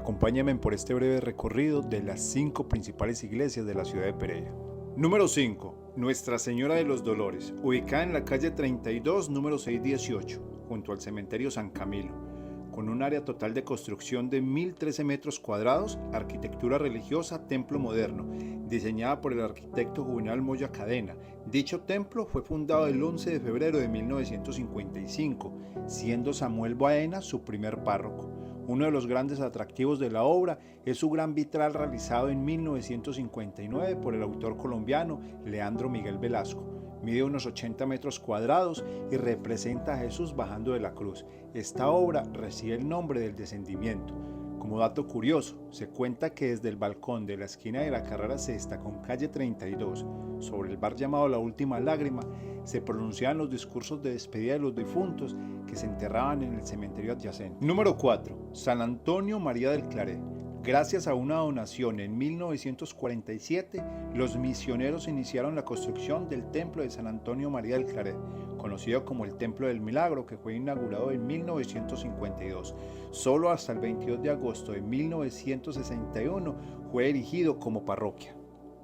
Acompáñenme por este breve recorrido de las 5 principales iglesias de la ciudad de Pereira. Número 5. Nuestra Señora de los Dolores, ubicada en la calle 32, número 618, junto al cementerio San Camilo, con un área total de construcción de 1013 metros cuadrados, arquitectura religiosa, templo moderno, diseñada por el arquitecto Juvenal Moya Cadena. Dicho templo fue fundado el 11 de febrero de 1955, siendo Samuel Baena su primer párroco. Uno de los grandes atractivos de la obra es su gran vitral realizado en 1959 por el autor colombiano Leandro Miguel Velasco. Mide unos 80 metros cuadrados y representa a Jesús bajando de la cruz. Esta obra recibe el nombre del descendimiento. Como dato curioso, se cuenta que desde el balcón de la esquina de la carrera sexta con calle 32, sobre el bar llamado La Última Lágrima, se pronunciaban los discursos de despedida de los difuntos que se enterraban en el cementerio adyacente. Número 4. San Antonio María del Claret. Gracias a una donación en 1947, los misioneros iniciaron la construcción del templo de San Antonio María del Claret, conocido como el Templo del Milagro, que fue inaugurado en 1952. Solo hasta el 22 de agosto de 1961 fue erigido como parroquia.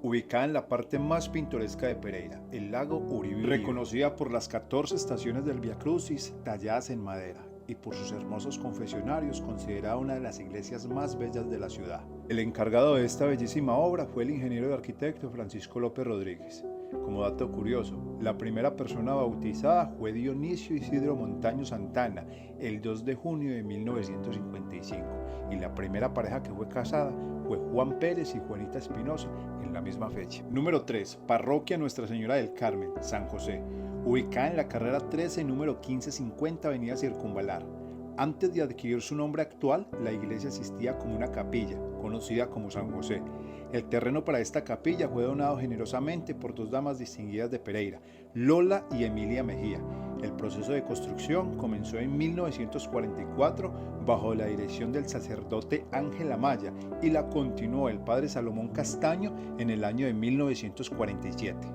Ubicada en la parte más pintoresca de Pereira, el lago Uribí, reconocida por las 14 estaciones del Vía Crucis talladas en madera y por sus hermosos confesionarios, considerada una de las iglesias más bellas de la ciudad. El encargado de esta bellísima obra fue el ingeniero y arquitecto Francisco López Rodríguez. Como dato curioso, la primera persona bautizada fue Dionisio Isidro Montaño Santana el 2 de junio de 1955 y la primera pareja que fue casada fue Juan Pérez y Juanita Espinosa en la misma fecha. Número 3. Parroquia Nuestra Señora del Carmen, San José, ubicada en la carrera 13, número 1550, avenida Circunvalar. Antes de adquirir su nombre actual, la iglesia existía como una capilla, conocida como San José. El terreno para esta capilla fue donado generosamente por dos damas distinguidas de Pereira, Lola y Emilia Mejía. El proceso de construcción comenzó en 1944 bajo la dirección del sacerdote Ángel Amaya y la continuó el padre Salomón Castaño en el año de 1947.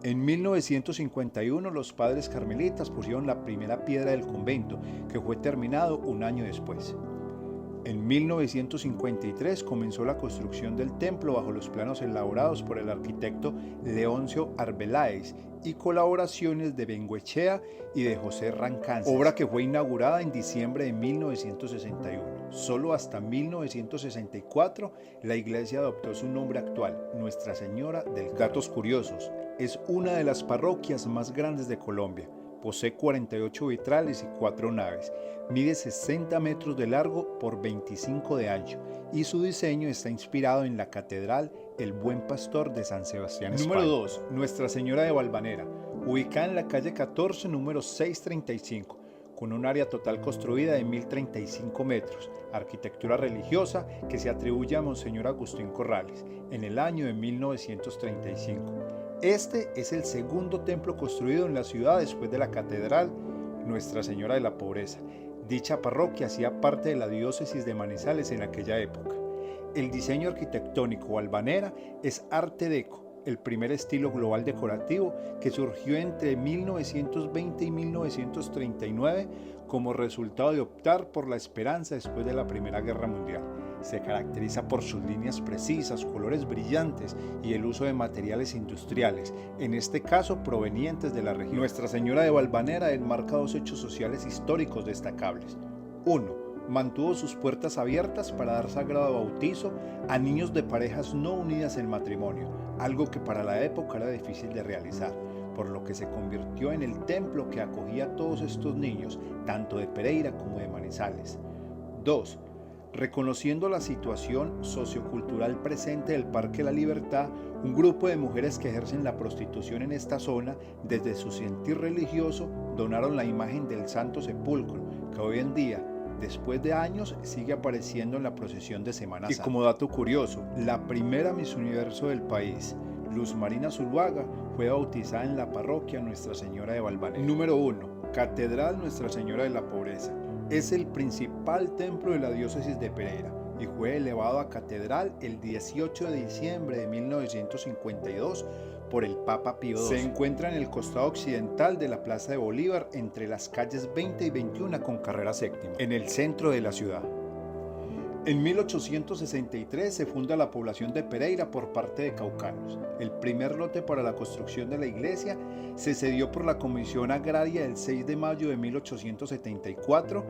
En 1951 los padres carmelitas pusieron la primera piedra del convento, que fue terminado un año después. En 1953 comenzó la construcción del templo bajo los planos elaborados por el arquitecto Leoncio Arbeláez y colaboraciones de Bengoechea y de José Rancáncer, obra que fue inaugurada en diciembre de 1961. Solo hasta 1964 la iglesia adoptó su nombre actual, Nuestra Señora del Carmen. Datos curiosos: es una de las parroquias más grandes de Colombia. Posee 48 vitrales y 4 naves. Mide 60 metros de largo por 25 de ancho y su diseño está inspirado en la Catedral El Buen Pastor de San Sebastián. Número 2. Nuestra Señora de Valvanera, ubicada en la calle 14, número 635, con un área total construida de 1035 metros, arquitectura religiosa que se atribuye a Monseñor Agustín Corrales en el año de 1935. Este es el segundo templo construido en la ciudad después de la Catedral Nuestra Señora de la Pobreza. Dicha parroquia hacía parte de la diócesis de Manizales en aquella época. El diseño arquitectónico valvanera es Arte Deco, el primer estilo global decorativo que surgió entre 1920 y 1939 como resultado de optar por la esperanza después de la Primera Guerra Mundial. Se caracteriza por sus líneas precisas, colores brillantes y el uso de materiales industriales, en este caso provenientes de la región. Nuestra Señora de Valvanera enmarca dos hechos sociales históricos destacables. 1. Mantuvo sus puertas abiertas para dar sagrado bautizo a niños de parejas no unidas en matrimonio, algo que para la época era difícil de realizar, por lo que se convirtió en el templo que acogía a todos estos niños, tanto de Pereira como de Manizales. 2. Reconociendo la situación sociocultural presente del Parque La Libertad, un grupo de mujeres que ejercen la prostitución en esta zona, desde su sentir religioso, donaron la imagen del Santo Sepulcro, que hoy en día, después de años, sigue apareciendo en la procesión de Semana Santa. Y como dato curioso, la primera Miss Universo del país, Luz Marina Zuluaga, fue bautizada en la parroquia Nuestra Señora de Valvanera. Número 1. Catedral Nuestra Señora de la Pobreza. Es el principal templo de la diócesis de Pereira y fue elevado a catedral el 18 de diciembre de 1952 por el Papa Pío XII. Se encuentra en el costado occidental de la Plaza de Bolívar, entre las calles 20 y 21 con carrera séptima, en el centro de la ciudad. En 1863 se funda la población de Pereira por parte de caucanos. El primer lote para la construcción de la iglesia se cedió por la Comisión Agraria el 6 de mayo de 1874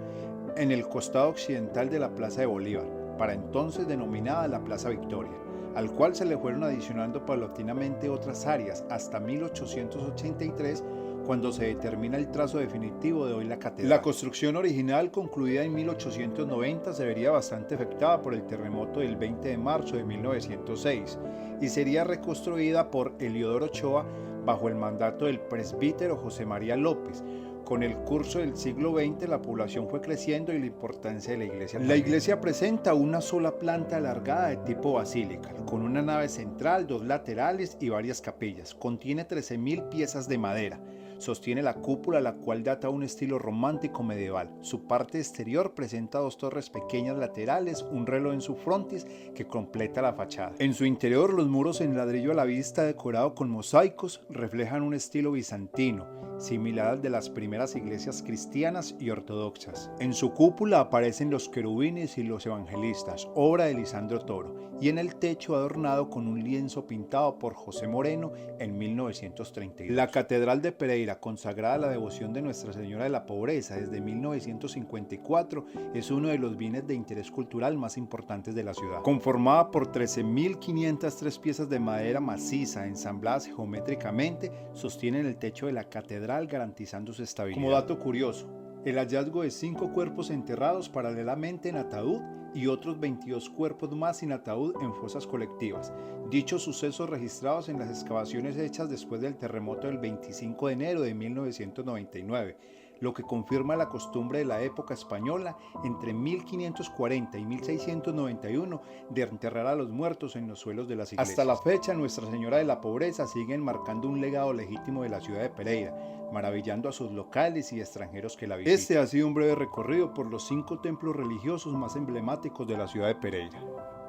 en el costado occidental de la Plaza de Bolívar, para entonces denominada la Plaza Victoria, al cual se le fueron adicionando paulatinamente otras áreas hasta 1883, cuando se determina el trazo definitivo de hoy la catedral. La construcción original, concluida en 1890, se vería bastante afectada por el terremoto del 20 de marzo de 1906 y sería reconstruida por Heliodoro Ochoa bajo el mandato del presbítero José María López. Con el curso del siglo XX la población fue creciendo y la importancia de la iglesia también. La iglesia presenta una sola planta alargada de tipo basílica, con una nave central, 2 laterales y varias capillas. Contiene 13.000 piezas de madera. Sostiene la cúpula, la cual data un estilo romántico medieval. Su parte exterior presenta 2 torres pequeñas laterales, un reloj en su frontis que completa la fachada. En su interior, los muros en ladrillo a la vista, decorado con mosaicos, reflejan un estilo bizantino, similar al de las primeras iglesias cristianas y ortodoxas. En su cúpula aparecen los querubines y los evangelistas, obra de Lisandro Toro, y en el techo adornado con un lienzo pintado por José Moreno en 1932. La Catedral de Pereira, consagrada a la devoción de Nuestra Señora de la Pobreza desde 1954, es uno de los bienes de interés cultural más importantes de la ciudad. Conformada por 13.503 piezas de madera maciza ensambladas geométricamente, sostienen el techo de la catedral garantizando su estabilidad. Como dato curioso, el hallazgo de 5 cuerpos enterrados paralelamente en ataúd y otros 22 cuerpos más sin ataúd en fosas colectivas. Dichos sucesos registrados en las excavaciones hechas después del terremoto del 25 de enero de 1999, lo que confirma la costumbre de la época española entre 1540 y 1691 de enterrar a los muertos en los suelos de las iglesias. Hasta la fecha, Nuestra Señora de la Pobreza sigue enmarcando un legado legítimo de la ciudad de Pereira, maravillando a sus locales y extranjeros que la visitan. Este ha sido un breve recorrido por los 5 templos religiosos más emblemáticos de la ciudad de Pereira.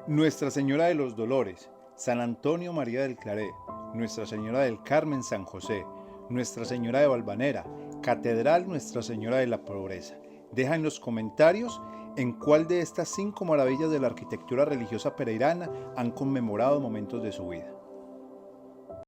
Nuestra Señora de los Dolores, San Antonio María del Claret, Nuestra Señora del Carmen San José, Nuestra Señora de Valvanera, Catedral Nuestra Señora de la Pobreza. Deja en los comentarios en cuál de estas 5 maravillas de la arquitectura religiosa pereirana han conmemorado momentos de su vida.